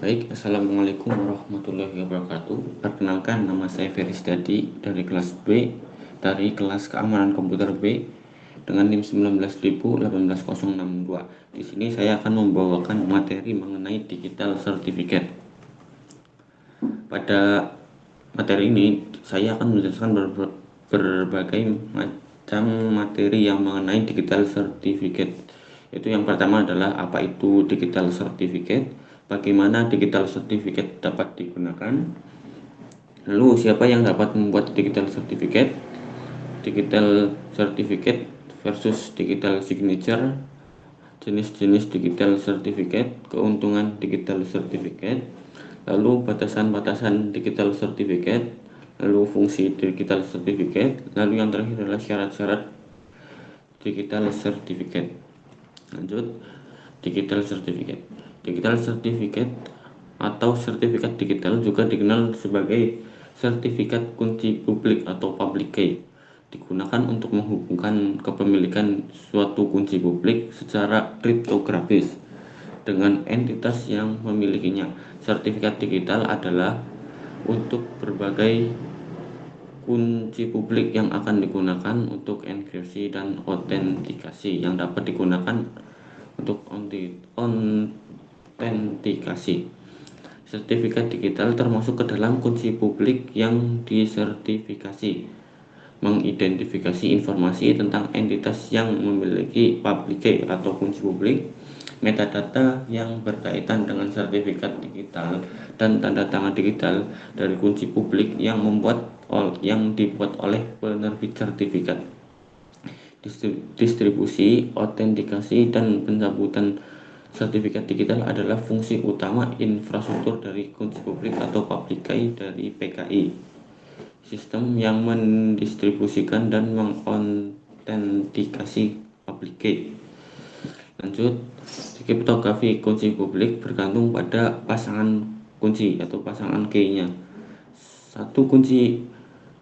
Baik, Assalamualaikum warahmatullahi wabarakatuh. Perkenalkan, nama saya Ferry Dadi dari kelas B, dari kelas Keamanan Komputer B dengan NIM 19.18062. Di sini saya akan membawakan materi mengenai Digital Certificate. Pada materi ini, saya akan menjelaskan berbagai macam materi yang mengenai Digital Certificate. Itu yang pertama adalah apa itu Digital Certificate, bagaimana Digital Certificate dapat digunakan, lalu siapa yang dapat membuat Digital Certificate, Digital Certificate versus Digital Signature, jenis-jenis Digital Certificate, keuntungan Digital Certificate, lalu batasan-batasan Digital Certificate, lalu fungsi Digital Certificate, lalu yang terakhir adalah syarat-syarat Digital Certificate. Lanjut, Digital Certificate. Digital Certificate atau sertifikat digital juga dikenal sebagai sertifikat kunci publik atau public key. Digunakan untuk menghubungkan kepemilikan suatu kunci publik secara kriptografis dengan entitas yang memilikinya. Sertifikat digital adalah untuk berbagai kunci publik yang akan digunakan untuk enkripsi dan autentikasi yang dapat digunakan untuk autentikasi. Sertifikat digital termasuk ke dalam kunci publik yang disertifikasi, mengidentifikasi informasi tentang entitas yang memiliki public key atau kunci publik, metadata yang berkaitan dengan sertifikat digital, dan tanda tangan digital dari kunci publik yang dibuat oleh penerbit sertifikat. Distribusi, autentikasi, dan pencabutan sertifikat digital adalah fungsi utama infrastruktur dari kunci publik atau public key dari PKI, sistem yang mendistribusikan dan mengautentikasi public key. Lanjut, kriptografi kunci publik bergantung pada pasangan kunci atau pasangan key-nya. Satu kunci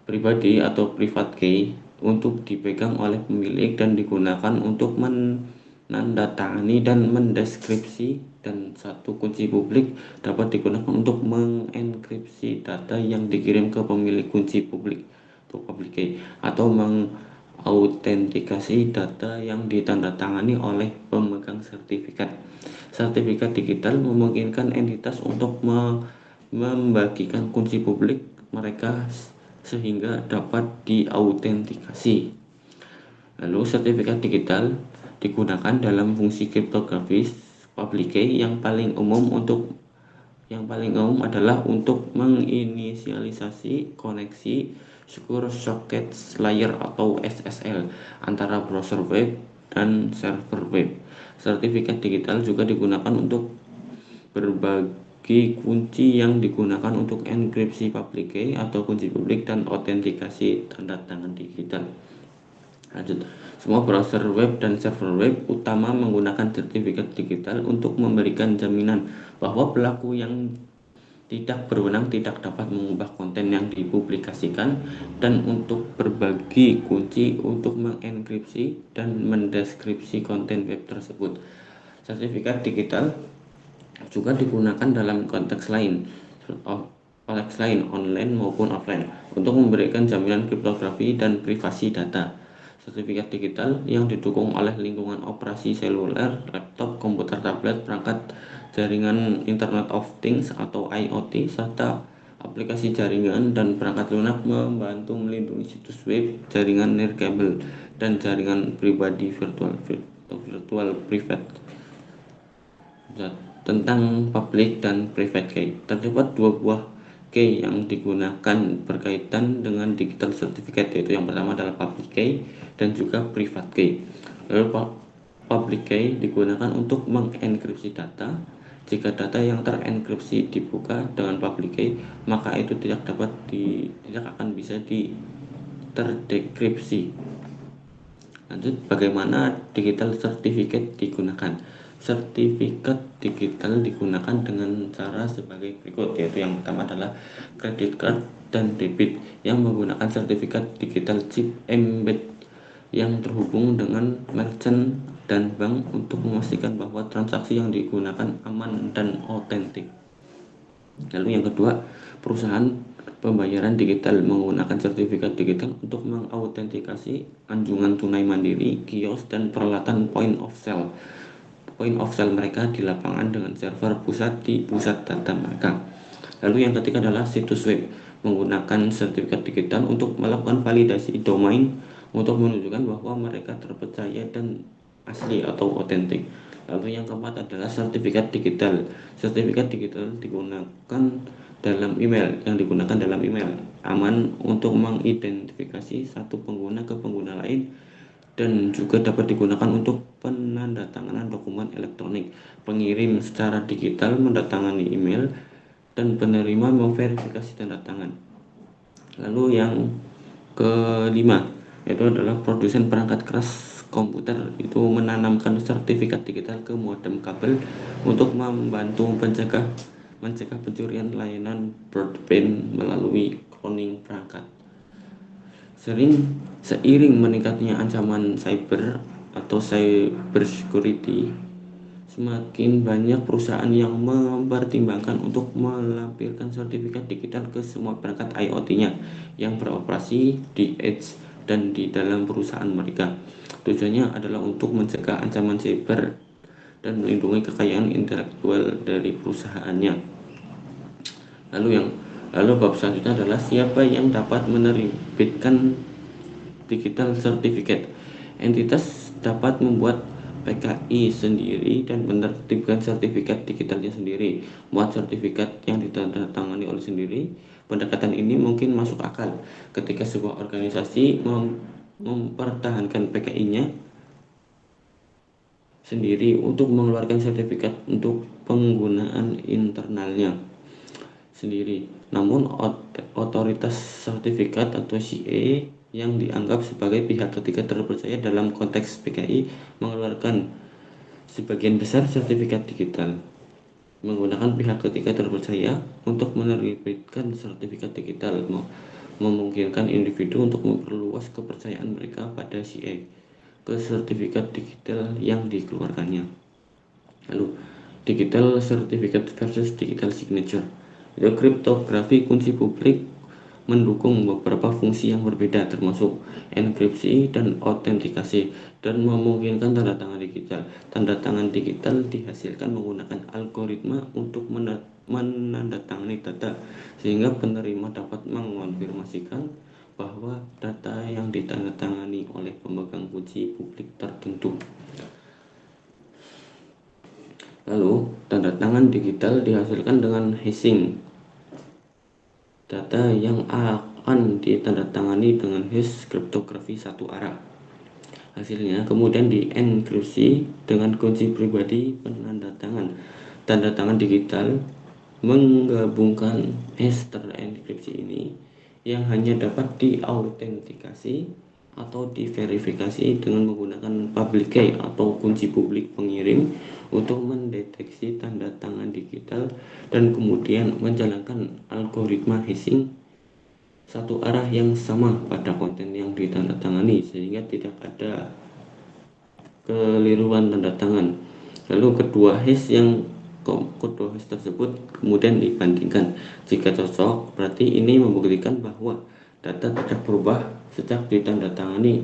pribadi atau private key untuk dipegang oleh pemilik dan digunakan untuk menandatangani dan mendeskripsi, dan satu kunci publik dapat digunakan untuk mengenkripsi data yang dikirim ke pemilik kunci publik atau public key, atau autentikasi data yang ditandatangani oleh pemegang sertifikat. Sertifikat digital memungkinkan entitas untuk membagikan kunci publik mereka sehingga dapat diautentikasi. Lalu sertifikat digital digunakan dalam fungsi kriptografis public key yang paling umum adalah untuk menginisialisasi koneksi Secure Socket Layer atau SSL antara browser web dan server web. Sertifikat digital juga digunakan untuk berbagi kunci yang digunakan untuk enkripsi public key atau kunci publik dan autentikasi tanda tangan digital. Lanjut, semua browser web dan server web utama menggunakan sertifikat digital untuk memberikan jaminan bahwa pelaku yang tidak berwenang tidak dapat mengubah konten yang dipublikasikan, dan untuk berbagi kunci untuk mengenkripsi dan mendeskripsi konten web tersebut. Sertifikat digital juga digunakan dalam konteks lain, online maupun offline, untuk memberikan jaminan kriptografi dan privasi data. Sertifikat digital yang didukung oleh lingkungan operasi seluler, laptop, komputer, tablet, perangkat jaringan Internet of Things atau IoT, serta aplikasi jaringan dan perangkat lunak membantu melindungi situs web, jaringan nirkabel, dan jaringan pribadi virtual private. Tentang public dan private key, terdapat dua buah key yang digunakan berkaitan dengan digital certificate, yaitu yang pertama adalah public key dan juga private key. Lalu public key digunakan untuk mengenkripsi data. Jika data yang terenkripsi dibuka dengan public key, maka itu tidak akan bisa terdekripsi. Lanjut, bagaimana digital certificate digunakan? Sertifikat digital digunakan dengan cara sebagai berikut, yaitu yang pertama adalah credit card dan debit yang menggunakan sertifikat digital chip embed yang terhubung dengan merchant dan bank untuk memastikan bahwa transaksi yang digunakan aman dan otentik. Lalu yang kedua, perusahaan pembayaran digital menggunakan sertifikat digital untuk mengautentikasi anjungan tunai mandiri, kios, dan peralatan point of sale. Point of sale mereka di lapangan dengan server pusat di pusat data mereka. Lalu yang ketiga adalah situs web menggunakan sertifikat digital untuk melakukan validasi domain untuk menunjukkan bahwa mereka terpercaya dan asli atau otentik. Lalu yang keempat adalah sertifikat digital. Sertifikat digital digunakan dalam email aman untuk mengidentifikasi satu pengguna ke pengguna lain dan juga dapat digunakan untuk penandatanganan dokumen elektronik. Pengirim secara digital mendatangani email dan penerima memverifikasi tanda tangan. Lalu yang kelima itu adalah produsen perangkat keras komputer itu menanamkan sertifikat digital ke modem kabel untuk membantu mencegah pencurian layanan broadband melalui cloning perangkat. Seiring meningkatnya ancaman cyber atau cyber security, semakin banyak perusahaan yang mempertimbangkan untuk melampirkan sertifikat digital ke semua perangkat IoT-nya yang beroperasi di edge dan di dalam perusahaan mereka. Tujuannya adalah untuk mencegah ancaman cyber dan melindungi kekayaan intelektual dari perusahaannya. Lalu bab selanjutnya adalah siapa yang dapat menerbitkan digital certificate. Entitas dapat membuat PKI sendiri dan menertibkan sertifikat digitalnya sendiri, membuat sertifikat yang ditandatangani oleh sendiri. Pendekatan ini mungkin masuk akal ketika sebuah organisasi mempertahankan PKI-nya sendiri untuk mengeluarkan sertifikat untuk penggunaan internalnya sendiri. Namun otoritas sertifikat atau CA yang dianggap sebagai pihak ketiga terpercaya dalam konteks PKI mengeluarkan sebagian besar sertifikat digital. Menggunakan pihak ketiga terpercaya untuk menerbitkan sertifikat digital memungkinkan individu untuk memperluas kepercayaan mereka pada CA ke sertifikat digital yang dikeluarkannya. Lalu digital certificate versus digital signature. Kriptografi kunci publik mendukung beberapa fungsi yang berbeda termasuk enkripsi dan autentikasi dan memungkinkan tanda tangan digital. Tanda tangan digital dihasilkan menggunakan algoritma untuk menandatangani data sehingga penerima dapat mengonfirmasikan bahwa data yang ditandatangani oleh pemegang kunci publik tertentu. Lalu, tanda tangan digital dihasilkan dengan hashing. Data yang akan ditandatangani dengan hash kriptografi satu arah. Hasilnya kemudian dienkripsi dengan kunci pribadi penandatangan. Tanda tangan digital menggabungkan hash terenkripsi ini yang hanya dapat diautentikasi atau diverifikasi dengan menggunakan public key atau kunci publik pengirim untuk mendeteksi tanda tangan digital dan kemudian menjalankan algoritma hashing satu arah yang sama pada konten yang ditandatangani sehingga tidak ada keliruan tanda tangan. Lalu kedua hash tersebut kemudian dibandingkan. Jika cocok, berarti ini membuktikan bahwa data tidak berubah sejak ditandatangani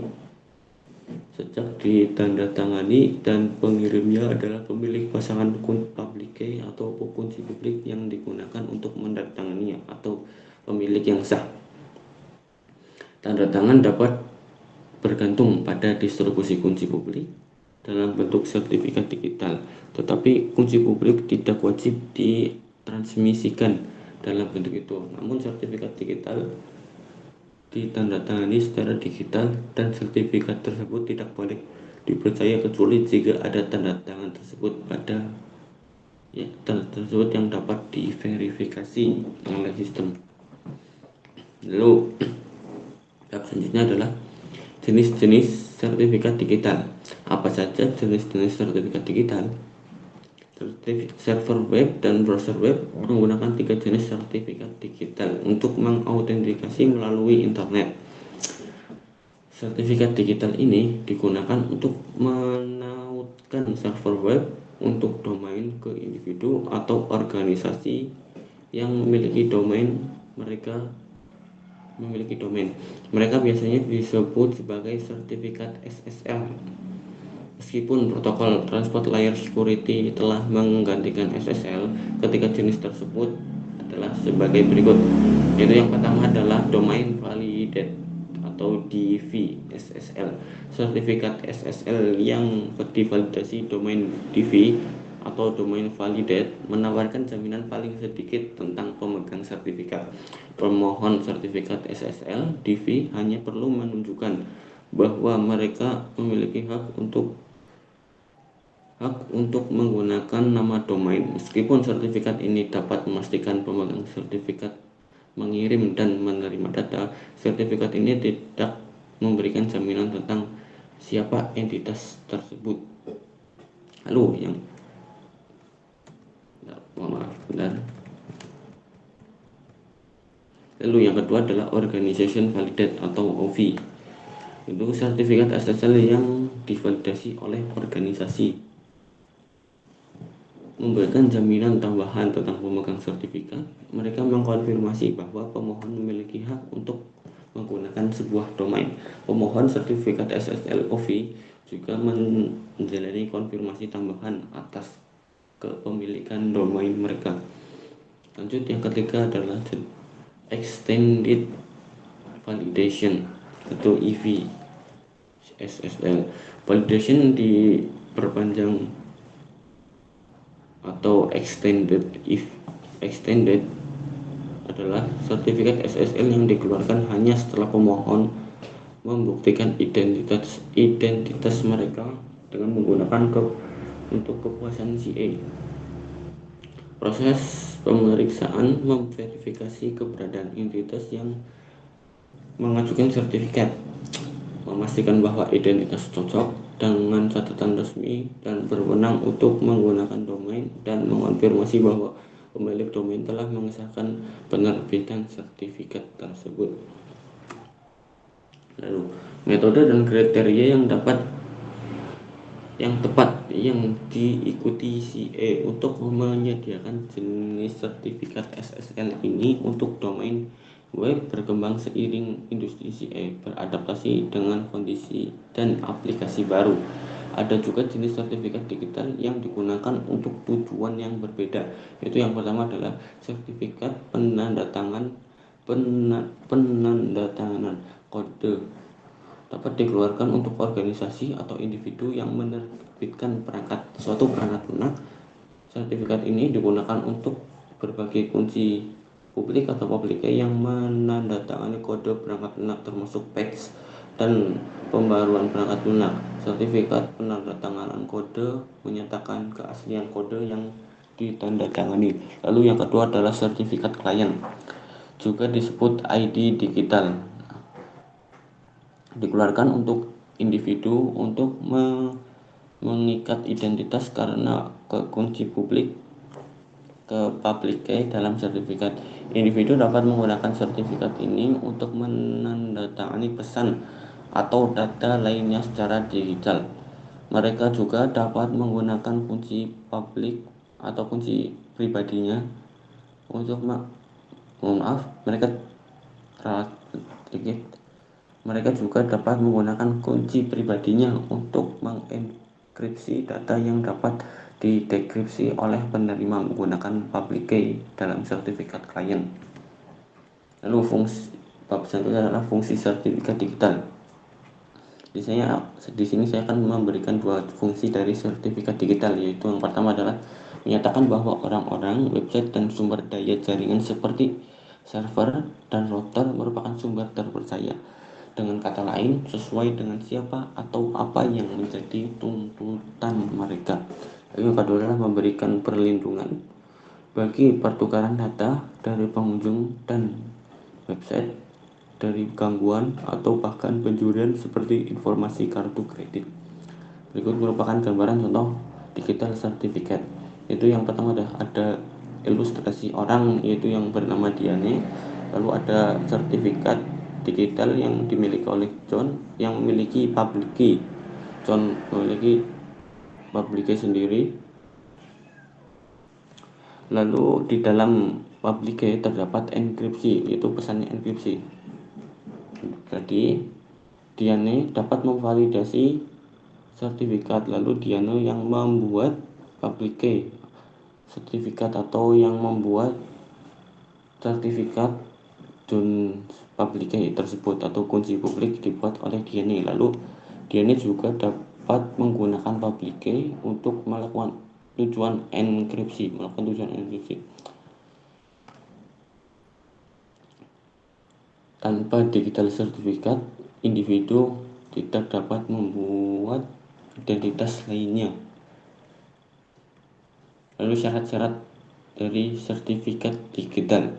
dan pengirimnya adalah pemilik pasangan public key atau kunci publik yang digunakan untuk menandatanganinya atau pemilik yang sah. Tanda tangan dapat bergantung pada distribusi kunci publik dalam bentuk sertifikat digital, tetapi kunci publik tidak wajib ditransmisikan dalam bentuk itu. Namun sertifikat digital ditandatangani secara digital dan sertifikat tersebut tidak boleh dipercaya kecuali jika ada tanda tangan tersebut yang dapat diverifikasi oleh sistem. Lalu selanjutnya adalah jenis-jenis sertifikat digital. Apa saja jenis-jenis sertifikat digital? Server web dan browser web menggunakan 3 jenis sertifikat digital untuk mengautentikasi melalui internet. Sertifikat digital ini digunakan untuk menautkan server web untuk domain ke individu atau organisasi yang memiliki domain. Mereka biasanya disebut sebagai sertifikat SSL. Meskipun protokol Transport Layer Security telah menggantikan SSL, ketiga jenis tersebut adalah sebagai berikut. Yaitu yang pertama adalah Domain Validated atau DV SSL. Sertifikat SSL yang divalidasi domain DV atau domain validated menawarkan jaminan paling sedikit tentang pemegang sertifikat. Pemohon sertifikat SSL DV hanya perlu menunjukkan bahwa mereka memiliki hak untuk menggunakan nama domain. Meskipun sertifikat ini dapat memastikan pemegang sertifikat mengirim dan menerima data, sertifikat ini tidak memberikan jaminan tentang siapa entitas tersebut. Lalu yang kedua adalah Organization Validated atau OV. Itu sertifikat SSL yang divalidasi oleh organisasi, memberikan jaminan tambahan tentang pemegang sertifikat. Mereka mengkonfirmasi bahwa pemohon memiliki hak untuk menggunakan sebuah domain. Pemohon sertifikat SSL OV juga menjalani konfirmasi tambahan atas kepemilikan domain mereka. Lanjut, yang ketiga adalah Extended Validation atau EV SSL. Validation diperpanjang atau extended adalah sertifikat SSL yang dikeluarkan hanya setelah pemohon membuktikan identitas mereka dengan menggunakan untuk kepuasan CA. Proses pemeriksaan memverifikasi keberadaan identitas yang mengajukan sertifikat, memastikan bahwa identitas cocok dengan catatan resmi dan berwenang untuk menggunakan domain, dan mengonfirmasi bahwa pemilik domain telah mengesahkan penerbitan sertifikat tersebut. Lalu, metode dan kriteria yang tepat yang diikuti CA untuk menyediakan jenis sertifikat SSL ini untuk domain web berkembang seiring industri CA beradaptasi dengan kondisi dan aplikasi baru. Ada juga jenis sertifikat digital yang digunakan untuk tujuan yang berbeda. Itu yang pertama adalah sertifikat penandatanganan kode, dapat dikeluarkan untuk organisasi atau individu yang menerbitkan suatu perangkat lunak. Sertifikat ini digunakan untuk berbagai kunci publik atau public key yang menandatangani kode perangkat lunak, termasuk patch dan pembaruan perangkat lunak. Sertifikat penandatanganan kode menyatakan keaslian kode yang ditandatangani. Lalu yang kedua adalah sertifikat klien, juga disebut ID digital, dikeluarkan untuk individu untuk mengikat identitas karena kunci publik ke public key dalam sertifikat. Individu dapat menggunakan sertifikat ini untuk menandatangani pesan atau data lainnya secara digital. Mereka juga dapat menggunakan kunci publik atau kunci pribadinya untuk mereka juga dapat menggunakan kunci pribadinya untuk mengenkripsi data yang dapat didekripsi oleh penerima menggunakan public key dalam sertifikat klien. Lalu bab selanjutnya adalah fungsi sertifikat digital. Di sini saya akan memberikan dua fungsi dari sertifikat digital, yaitu yang pertama adalah menyatakan bahwa orang-orang, website, dan sumber daya jaringan seperti server dan router merupakan sumber terpercaya. Dengan kata lain, sesuai dengan siapa atau apa yang menjadi tuntutan mereka. Yang kedua adalah memberikan perlindungan bagi pertukaran data dari pengunjung dan website dari gangguan atau bahkan pencurian seperti informasi kartu kredit. Berikut merupakan gambaran contoh digital certificate. Itu yang pertama ada ilustrasi orang, yaitu yang bernama Diane. Lalu ada sertifikat digital yang dimiliki oleh John yang memiliki public key. John memiliki public key sendiri. Lalu di dalam public key terdapat enkripsi, yaitu pesannya enkripsi. Jadi Diane dapat memvalidasi sertifikat, lalu Diane yang membuat public key sertifikat atau yang membuat sertifikat John public key tersebut atau kunci publik dibuat oleh Diane. Lalu Diane juga dapat menggunakan public key untuk melakukan tujuan enkripsi. Tanpa digital certificate, individu tidak dapat membuat identitas lainnya. Lalu syarat-syarat dari sertifikat digital.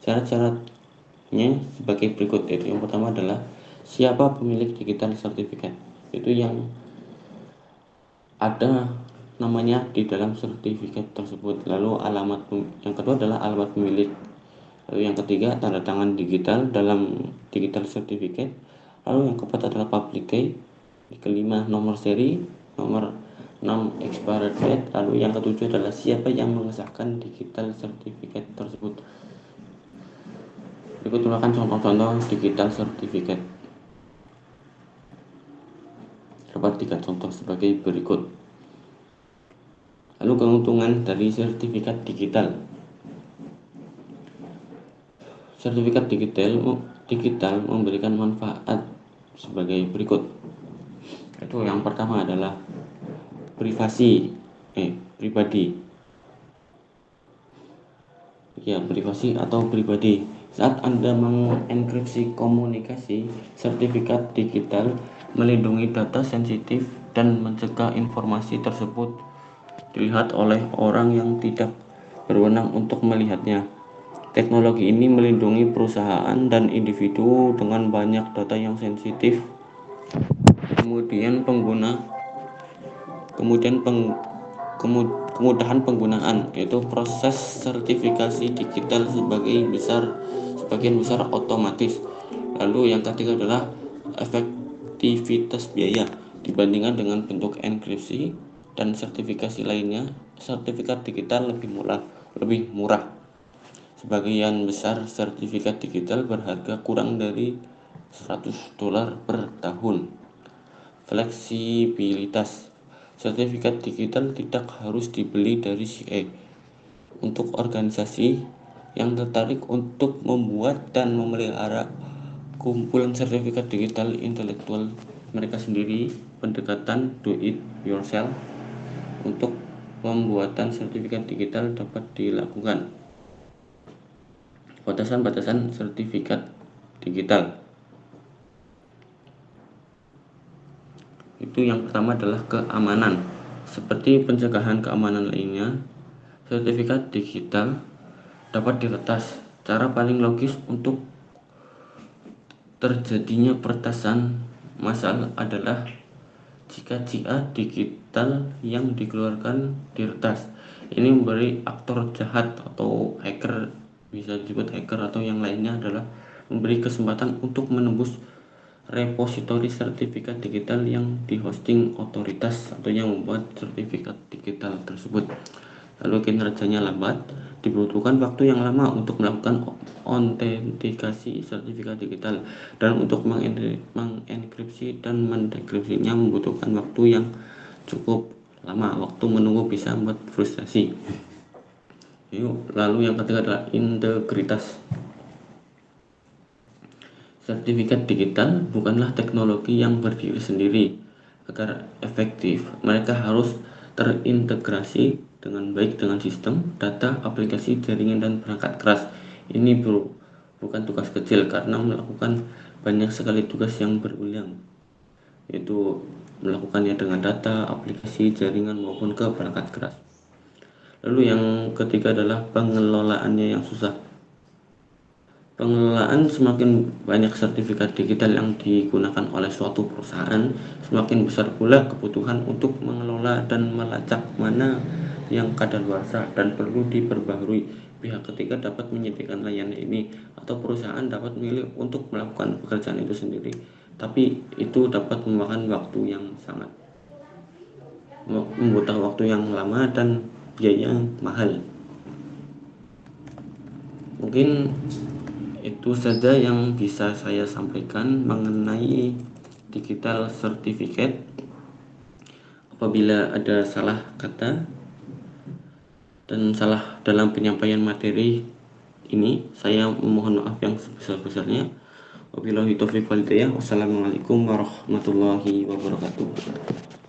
Syarat-syaratnya sebagai berikut, yaitu yang pertama adalah siapa pemilik digital certificate. Itu yang ada namanya di dalam sertifikat tersebut. Lalu yang kedua adalah alamat pemilik. Lalu yang ketiga, tanda tangan digital dalam digital certificate. Lalu yang keempat adalah public key. Kelima, nomor seri. Nomor 6, expired date. Lalu yang ketujuh adalah siapa yang mengesahkan digital certificate tersebut. Berikut merupakan contoh-contoh digital certificate. Dapat 3 contoh sebagai berikut. Lalu keuntungan dari sertifikat digital. Sertifikat digital memberikan manfaat sebagai berikut. Itu yang pertama adalah privasi atau pribadi. Saat Anda mengenkripsi komunikasi, sertifikat digital melindungi data sensitif dan mencegah informasi tersebut dilihat oleh orang yang tidak berwenang untuk melihatnya. Teknologi ini melindungi perusahaan dan individu dengan banyak data yang sensitif. Kemudahan penggunaan, yaitu proses sertifikasi digital sebagian besar otomatis. Lalu yang ketiga adalah efektivitas biaya. Dibandingkan dengan bentuk enkripsi dan sertifikasi lainnya, sertifikat digital lebih murah. Sebagian besar sertifikat digital berharga kurang dari $100 per tahun. Fleksibilitas. Sertifikat digital tidak harus dibeli dari CA. Untuk organisasi yang tertarik untuk membuat dan memelihara kumpulan sertifikat digital intelektual mereka sendiri, pendekatan do it yourself untuk pembuatan sertifikat digital dapat dilakukan. Batasan-batasan sertifikat digital. Itu yang pertama adalah keamanan. Seperti pencegahan keamanan lainnya, sertifikat digital dapat diretas. Cara paling logis untuk terjadinya peretasan massal adalah jika CA digital yang dikeluarkan diretas. Ini memberi aktor jahat atau hacker, bisa disebut hacker atau yang lainnya, adalah memberi kesempatan untuk menembus repositori sertifikat digital yang dihosting otoritas atau yang membuat sertifikat digital tersebut. Lalu kinerjanya lambat, dibutuhkan waktu yang lama untuk melakukan autentikasi sertifikat digital, dan untuk mengenkripsi dan mendekripsinya membutuhkan waktu yang cukup lama. Waktu menunggu bisa membuat frustasi. Lalu yang ketiga adalah integritas. Sertifikat digital bukanlah teknologi yang berdiri sendiri. Agar efektif, mereka harus terintegrasi dengan baik dengan sistem, data, aplikasi, jaringan, dan perangkat keras. Ini bukan tugas kecil karena melakukan banyak sekali tugas yang berulang, yaitu melakukannya dengan data, aplikasi, jaringan, maupun ke perangkat keras. Lalu yang ketiga adalah pengelolaannya yang susah. Pengelolaan semakin banyak sertifikat digital yang digunakan oleh suatu perusahaan, semakin besar pula kebutuhan untuk mengelola dan melacak mana yang kadaluarsa dan perlu diperbaharui. Pihak ketiga dapat menyediakan layanan ini, atau perusahaan dapat memilih untuk melakukan pekerjaan itu sendiri, tapi itu dapat memakan waktu yang sangat membutuhkan waktu yang lama dan biaya yang mahal. Mungkin itu saja yang bisa saya sampaikan mengenai digital certificate. Apabila ada salah kata dan salah dalam penyampaian materi ini, saya memohon maaf yang sebesar-besarnya. Wabillahi taufiq wal hidayah. Wassalamualaikum warahmatullahi wabarakatuh.